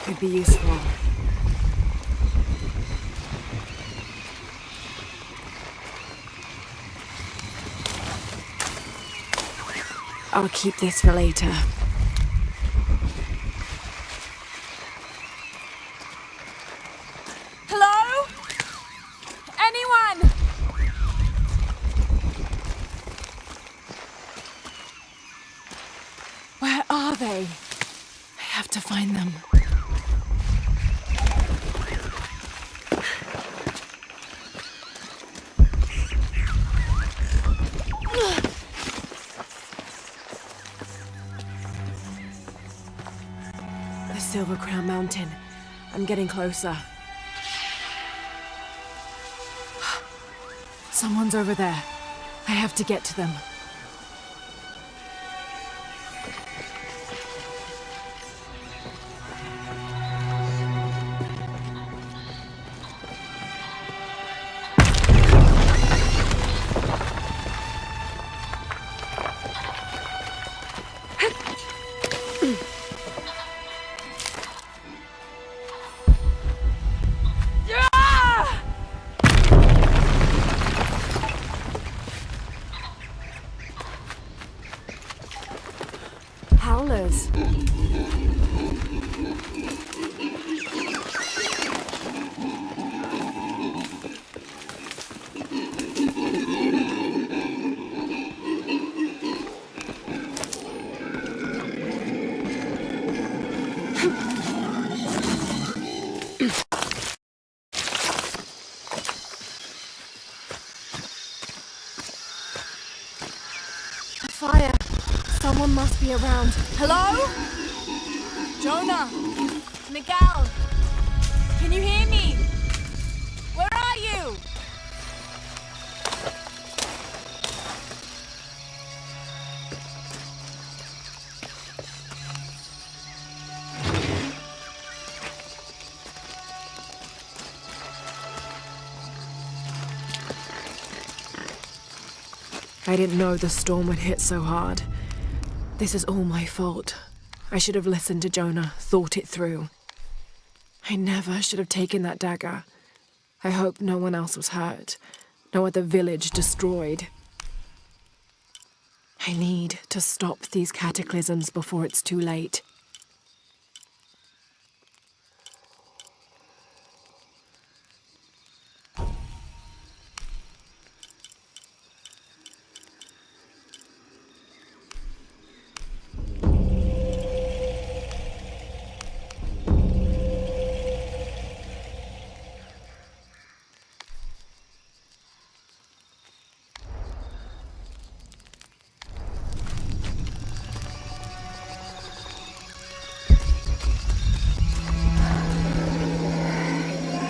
could be useful. I'll keep this for later. Hello? Anyone? Where are they? I have to find them. The Silver Crown Mountain. I'm getting closer. Someone's over there. I have to get to them. Howlers. Fire. Someone must be around. Hello? Jonah? Miguel? Can you hear me? Where are you? I didn't know the storm would hit so hard. This is all my fault. I should have listened to Jonah, thought it through. I never should have taken that dagger. I hope no one else was hurt. No other village destroyed. I need to stop these cataclysms before it's too late.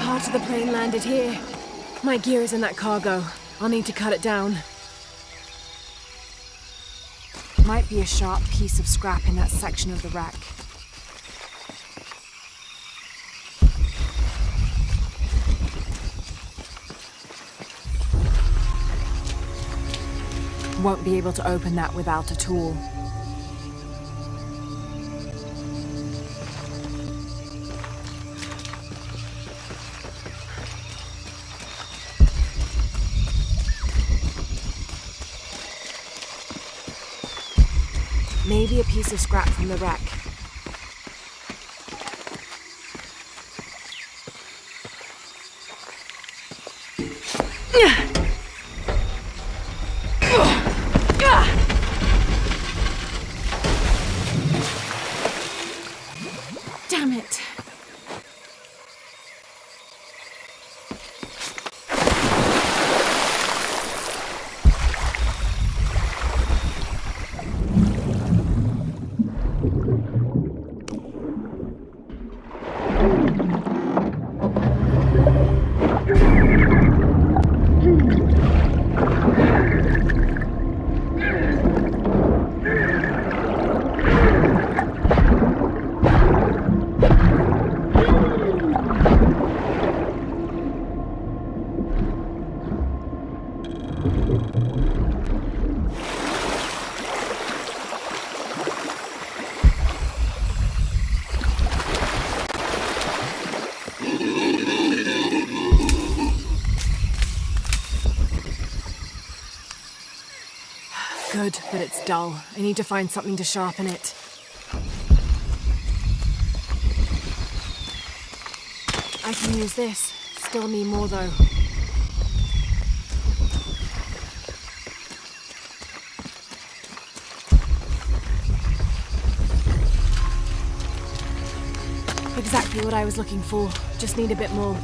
Part of the plane landed here. My gear is in that cargo. I'll need to cut it down. Might be a sharp piece of scrap in that section of the wreck. Won't be able to open that without a tool. Maybe a piece of scrap from the wreck. Damn it. wood, but it's dull. I need to find something to sharpen it. I can use this. Still need more, though. Exactly what I was looking for. Just need a bit more.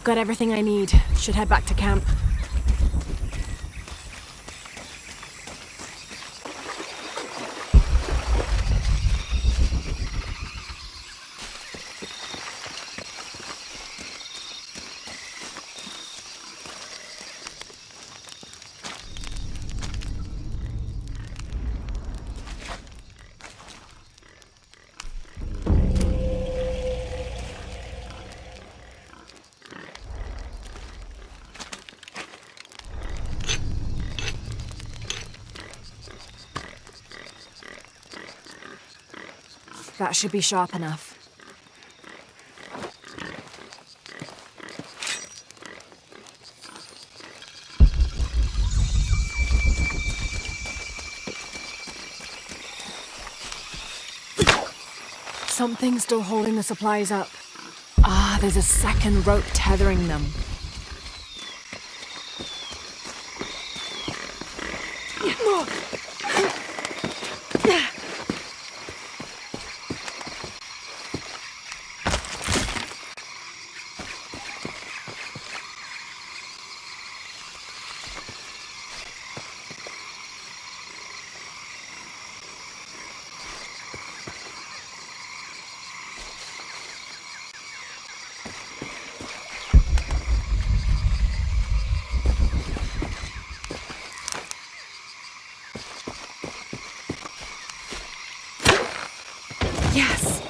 Got everything I need. Should head back to camp. That should be sharp enough. Something's still holding the supplies up. Ah, there's a second rope tethering them. Yes!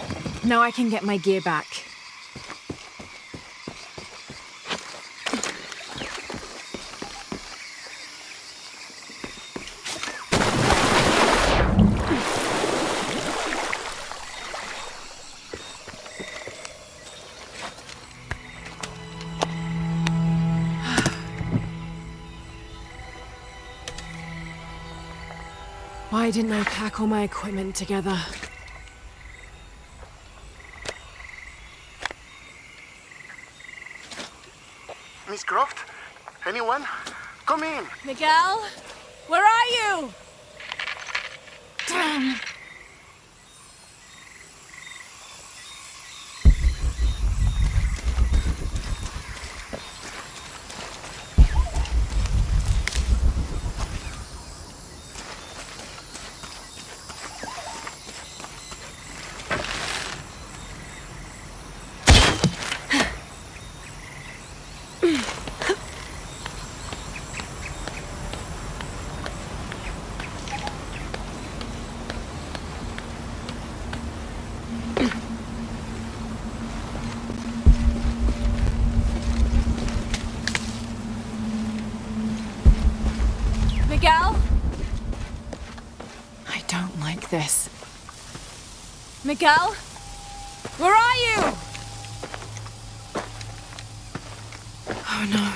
Now I can get my gear back. Why didn't I pack all my equipment together? Miss Croft? Anyone? Come in. Miguel? Where are you? Damn. this. Miguel? Where are you? Oh no.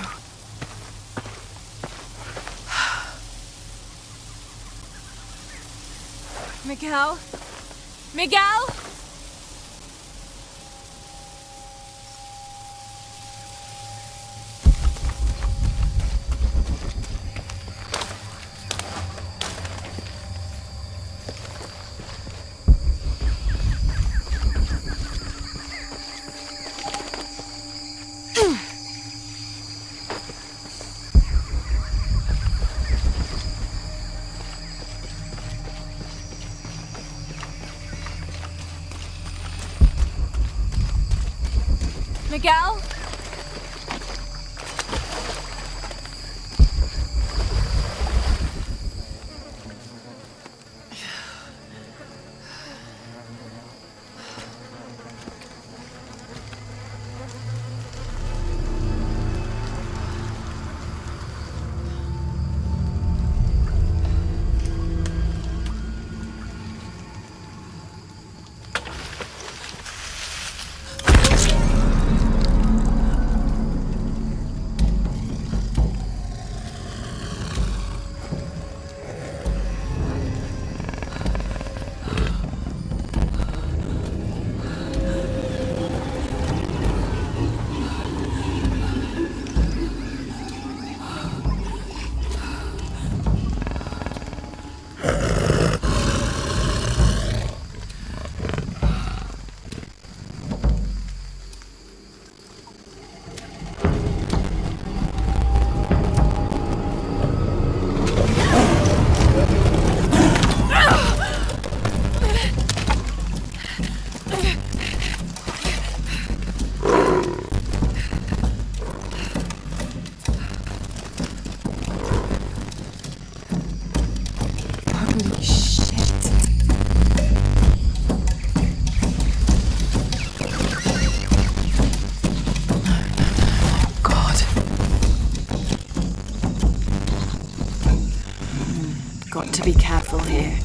Miguel? Miguel? Miguel? Holy shit. Oh God. Got to be careful here.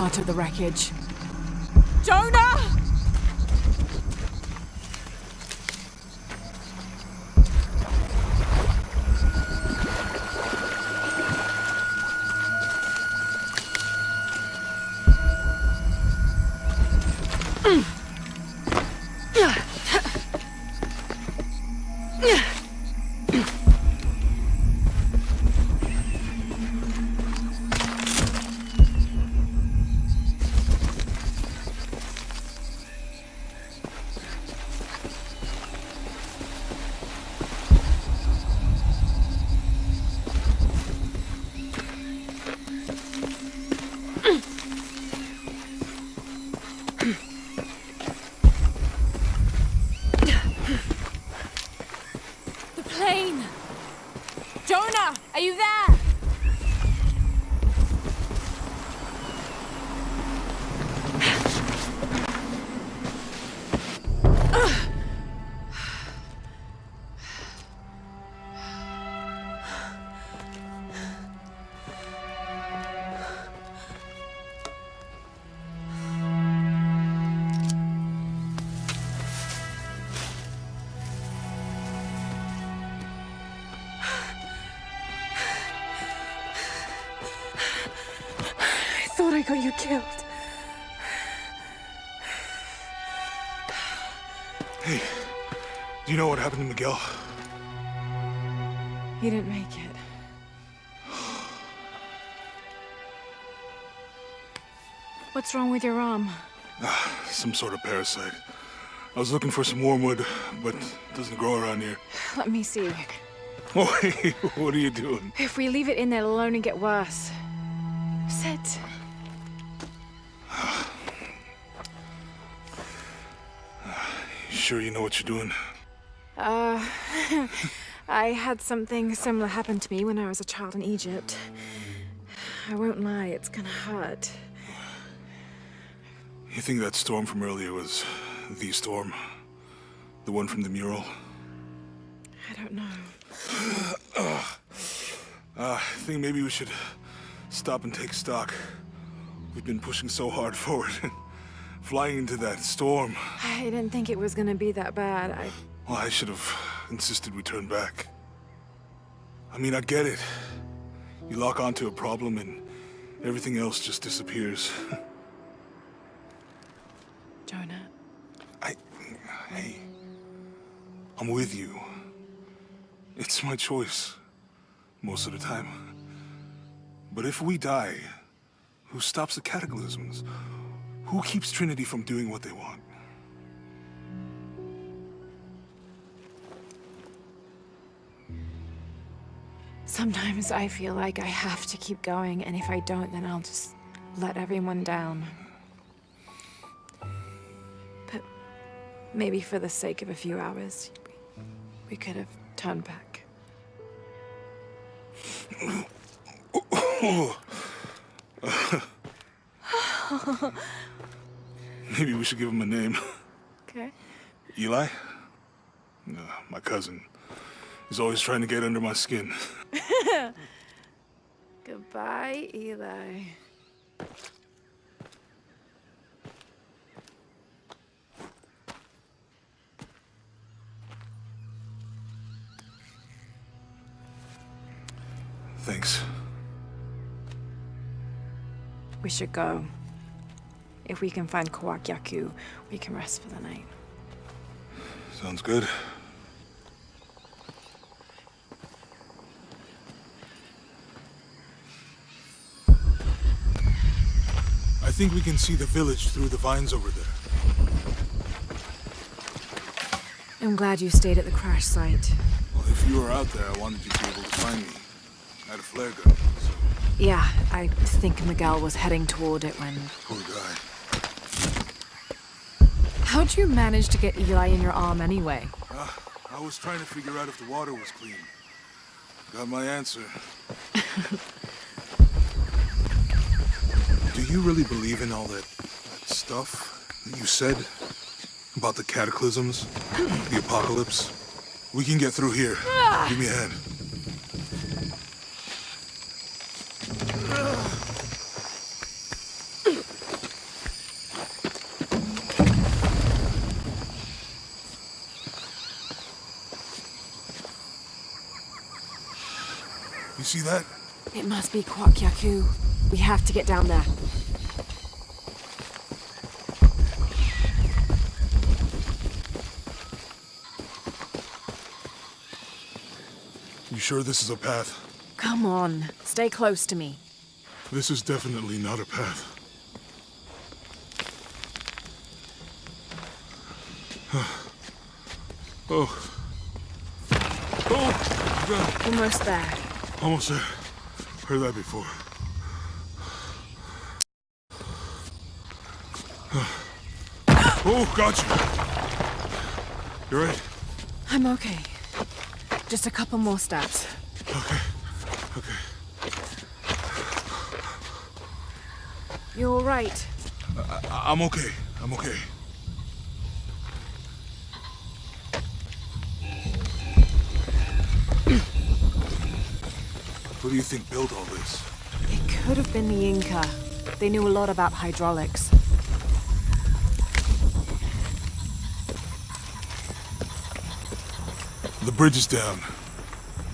part of the wreckage. Jonah! The plane! Jonah, are you there? I thought I got you killed. Hey, do you know what happened to Miguel? He didn't make it. What's wrong with your arm? Some sort of parasite. I was looking for some wormwood, but it doesn't grow around here. Let me see. Oh, hey, what are you doing? If we leave it in there, it'll only get worse. Sit. You sure you know what you're doing? I had something similar happen to me when I was a child in Egypt. I won't lie, it's gonna hurt. You think that storm from earlier was the storm? The one from the mural? I don't know. I think maybe we should stop and take stock. We've been pushing so hard forward, flying into that storm. I didn't think it was gonna be that bad. Well, I should have insisted we turn back. I mean, I get it. You lock onto a problem and everything else just disappears. Jonah. Hey, I'm with you. It's my choice, most of the time. But if we die, who stops the cataclysms? Who keeps Trinity from doing what they want? Sometimes I feel like I have to keep going, and if I don't, then I'll just let everyone down. But maybe for the sake of a few hours, we could have turned back. Maybe we should give him a name. Okay. Eli? My cousin. He's always trying to get under my skin. Goodbye, Eli. Thanks. We should go. If we can find Kawak Yaku, we can rest for the night. Sounds good. I think we can see the village through the vines over there. I'm glad you stayed at the crash site. Well, if you were out there, I wanted you to be able to find me. I had a flare gun, so Yeah, I think Miguel was heading toward it when... poor guy. How'd you manage to get Eli in your arm anyway? I was trying to figure out if the water was clean. Got my answer. Do you really believe in all that stuff that you said? About the cataclysms? The apocalypse? We can get through here. Give me a hand. You see that? It must be Kwak Yaku. We have to get down there. You sure this is a path? Come on, stay close to me. This is definitely not a path. Oh. Oh, God. Almost there. Almost there. Heard that before. Oh, got you. You're right. I'm okay. Just a couple more steps. Okay. Okay. You're all right. I'm okay. I'm okay. Who do you think built all this? It could have been the Inca. They knew a lot about hydraulics. The bridge is down.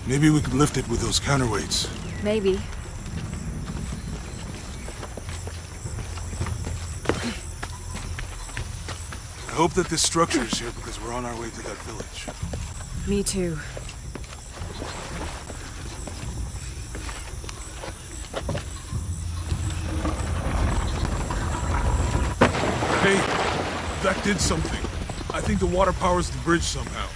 Maybe we could lift it with those counterweights. Maybe. I hope that this structure is here because we're on our way to that village. Me too. Hey, that did something. I think the water powers the bridge somehow.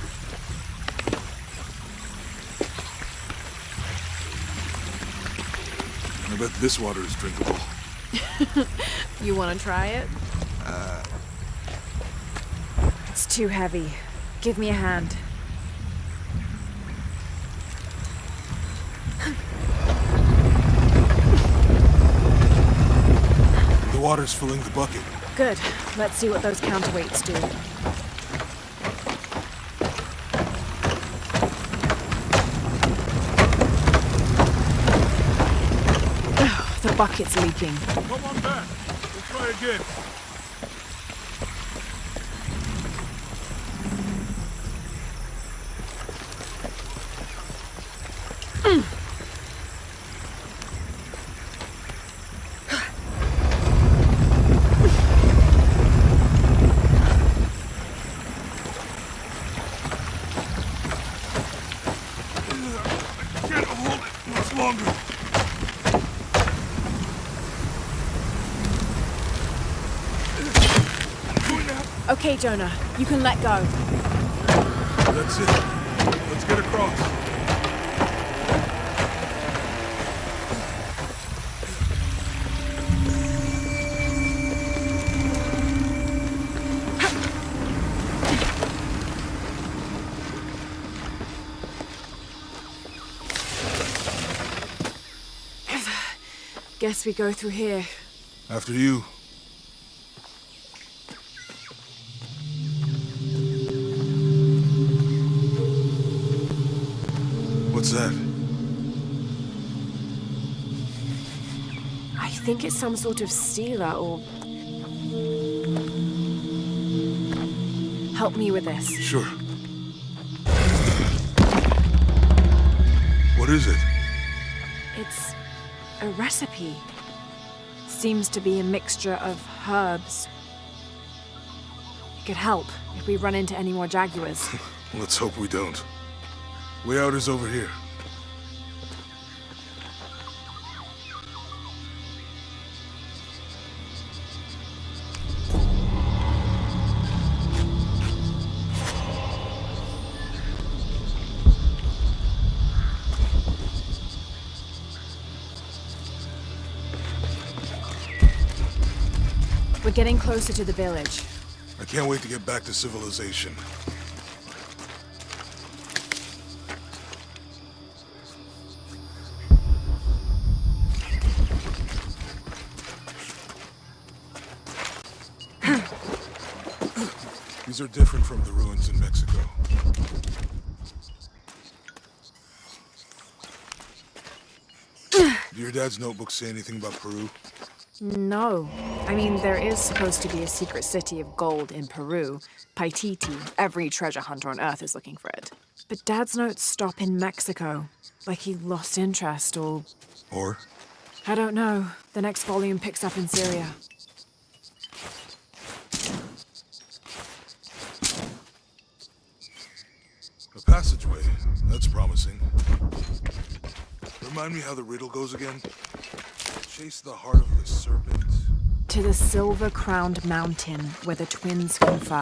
I bet this water is drinkable. You want to try it? It's too heavy. Give me a hand. The water's filling the bucket. Good. Let's see what those counterweights do. Ugh, the bucket's leaking. Come on back. We'll try again. Can't hold it much longer. Okay, Jonah. You can let go. That's it. Let's get across. Guess we go through here. After you. What's that? I think it's some sort of sealer or... Help me with this. Sure. What is it? It's a recipe. Seems to be a mixture of herbs. It could help if we run into any more jaguars. Let's hope we don't. Way out is over here. We're getting closer to the village. I can't wait to get back to civilization. These are different from the ruins in Mexico. Do your dad's notebooks say anything about Peru? No. I mean, there is supposed to be a secret city of gold in Peru. Paititi. Every treasure hunter on Earth is looking for it. But Dad's notes stop in Mexico. Like he lost interest or... Or? I don't know. The next volume picks up in Syria. A passageway. That's promising. Remind me how the riddle goes again? Chase the heart of the serpent. To the silver-crowned mountain where the twins confer.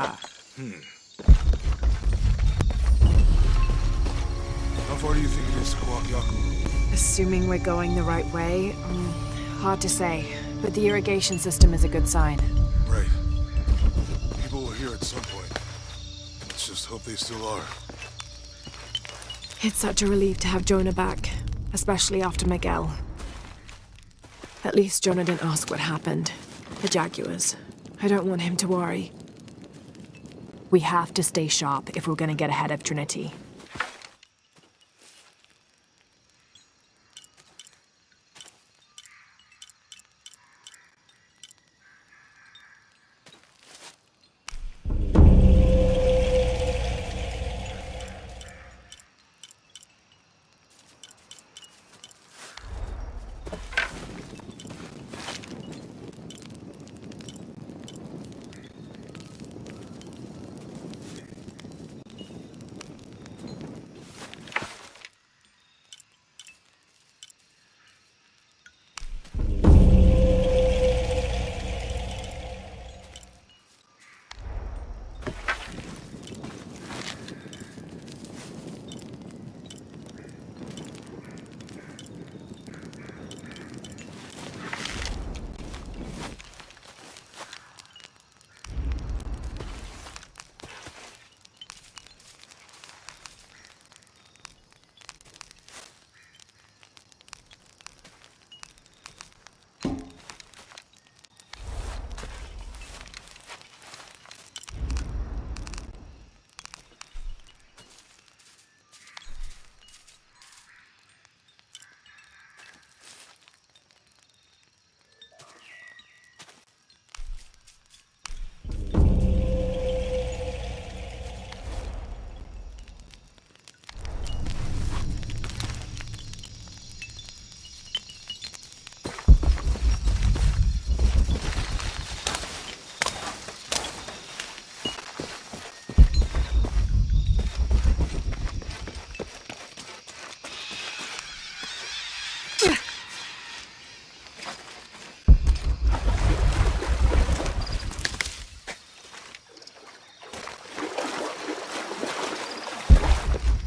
How far do you think it is to Kuakyaku? Assuming we're going the right way, hard to say. But the irrigation system is a good sign. Right. People were here at some point. Let's just hope they still are. It's such a relief to have Jonah back, especially after Miguel. At least Jonah didn't ask what happened. The Jaguars. I don't want him to worry. We have to stay sharp if we're gonna get ahead of Trinity.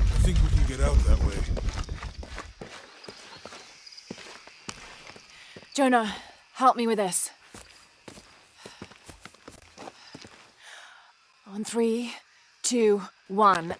I think we can get out that way. Jonah, help me with this. On 3, 2, 1.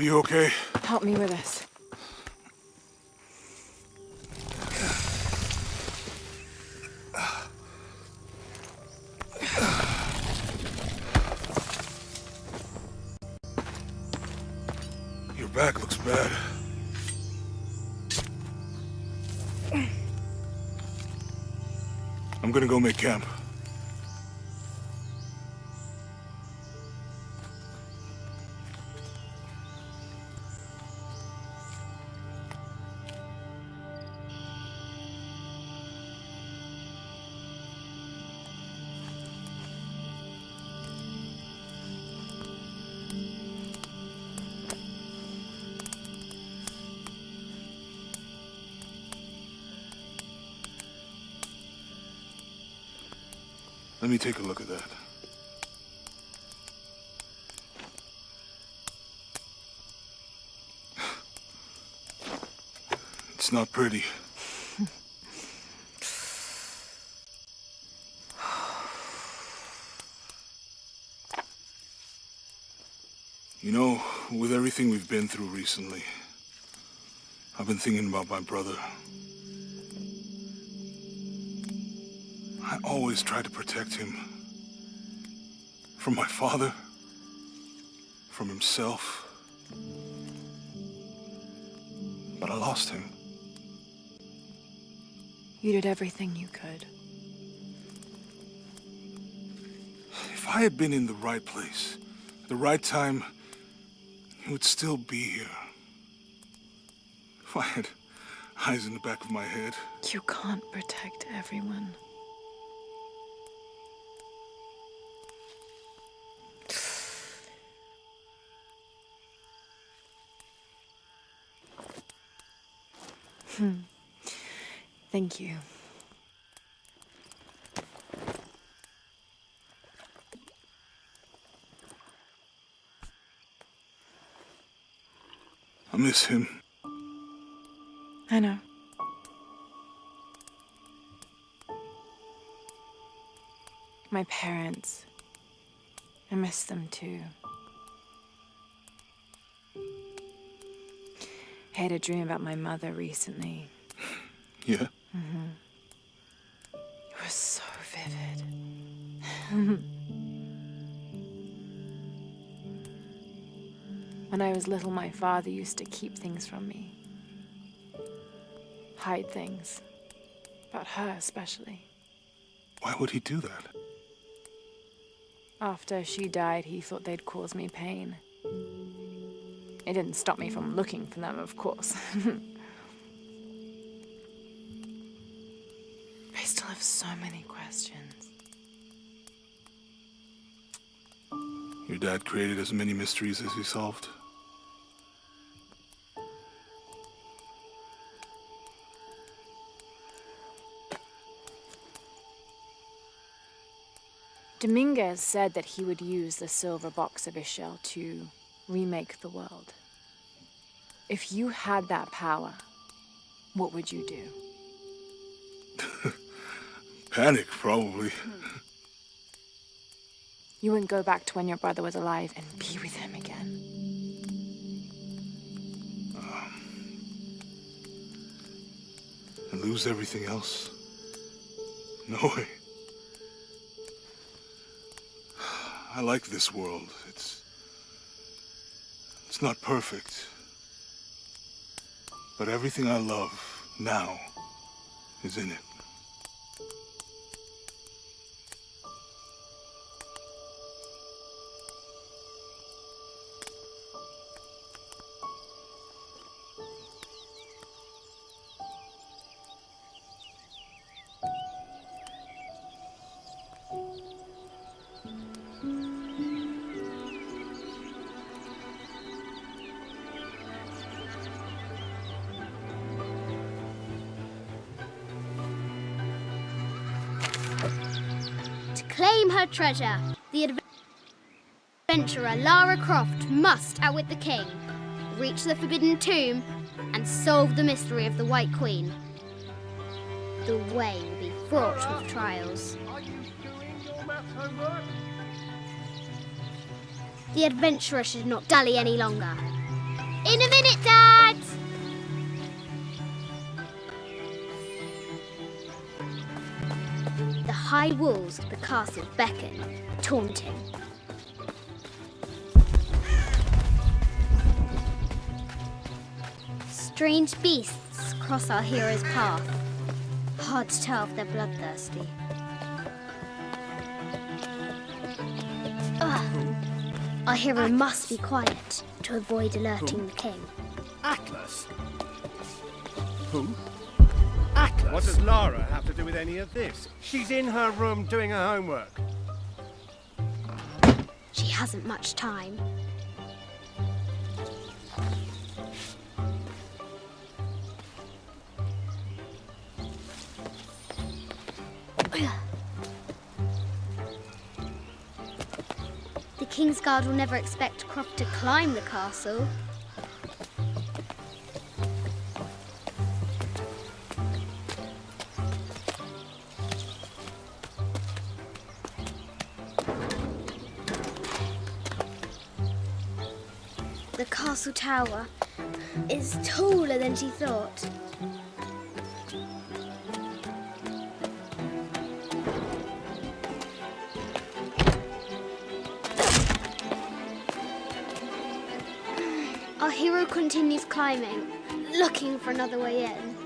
you okay? Help me with this. Your back looks bad. I'm gonna go make camp. Let me take a look at that. It's not pretty. You know, with everything we've been through recently, I've been thinking about my brother. I always tried to protect him. From my father. From himself. But I lost him. You did everything you could. If I had been in the right place, at the right time, he would still be here. If I had eyes in the back of my head. You can't protect everyone. Thank you. I miss him. I know. My parents. I miss them too. I had a dream about my mother recently. Yeah? It was so vivid. When I was little, my father used to keep things from me. Hide things. About her, especially. Why would he do that? After she died, he thought they'd cause me pain. It didn't stop me from looking for them, of course. I still have so many questions. Your dad created as many mysteries as he solved. Dominguez said that he would use the silver box of Ixchel to remake the world. If you had that power, what would you do? Panic, probably. You wouldn't go back to when your brother was alive and be with him again. And lose everything else? No way. I like this world. It's not perfect. But everything I love now is in it. To claim her treasure, the adventurer Lara Croft must outwit the king, reach the Forbidden Tomb, and solve the mystery of the White Queen. The way will be fraught with trials. Are you doing your math homework? The adventurer should not dally any longer. In a minute, Dad! The high walls of the castle beckon, taunting. Strange beasts cross our hero's path. Hard to tell if they're bloodthirsty. Our hero must be quiet to avoid alerting the king. Atlas? Who? Atlas? What does Lara have to do with any of this? She's in her room doing her homework. She hasn't much time. The Kingsguard will never expect Croft to climb the castle. The castle tower is taller than she thought. Our hero continues climbing, looking for another way in.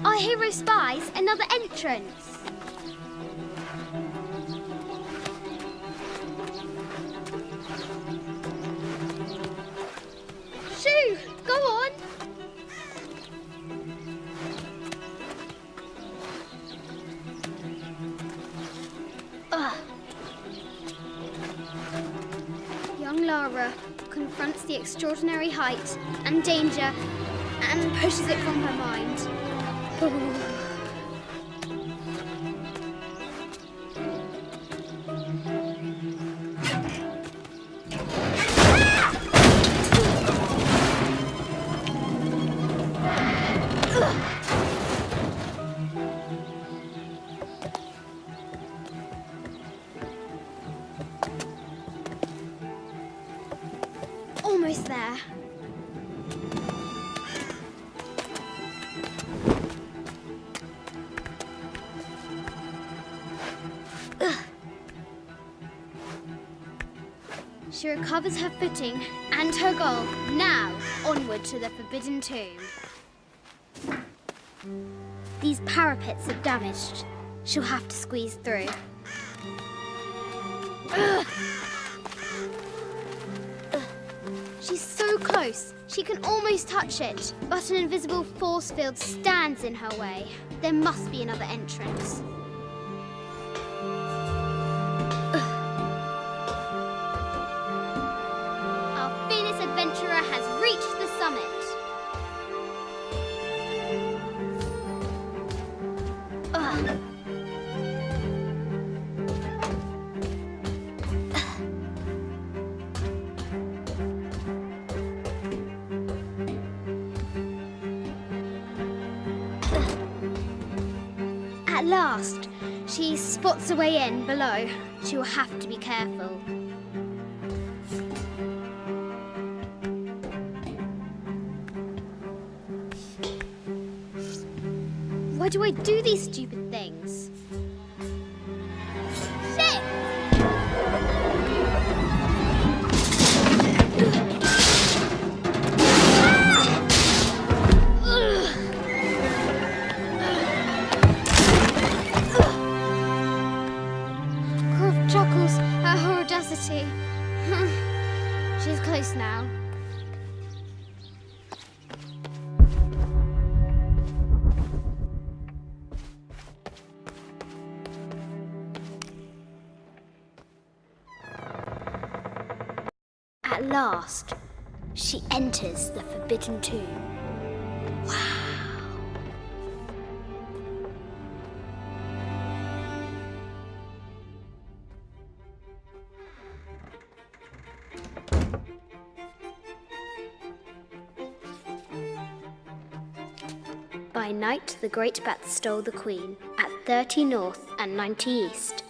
Our hero spies another entrance. Shoo! Go on! Young Lara confronts the extraordinary height and danger and pushes it from her mind. Almost there. She recovers her footing and her goal. Now, onward to the Forbidden Tomb. These parapets are damaged. She'll have to squeeze through. She's so close. She can almost touch it. But an invisible force field stands in her way. There must be another entrance. Our fearless adventurer has reached the summit. At last, she spots a way in below. She will have to be careful. Why do I do these stupid things? Shit! Croft chuckles at her audacity. She's close now. At last, she enters the Forbidden Tomb. Wow. By night, the great bat stole the queen at 30 north and 90 East.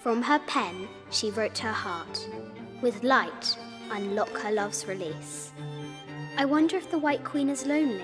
From her pen, she wrote her heart. With light, unlock her love's release. I wonder if the White Queen is lonely,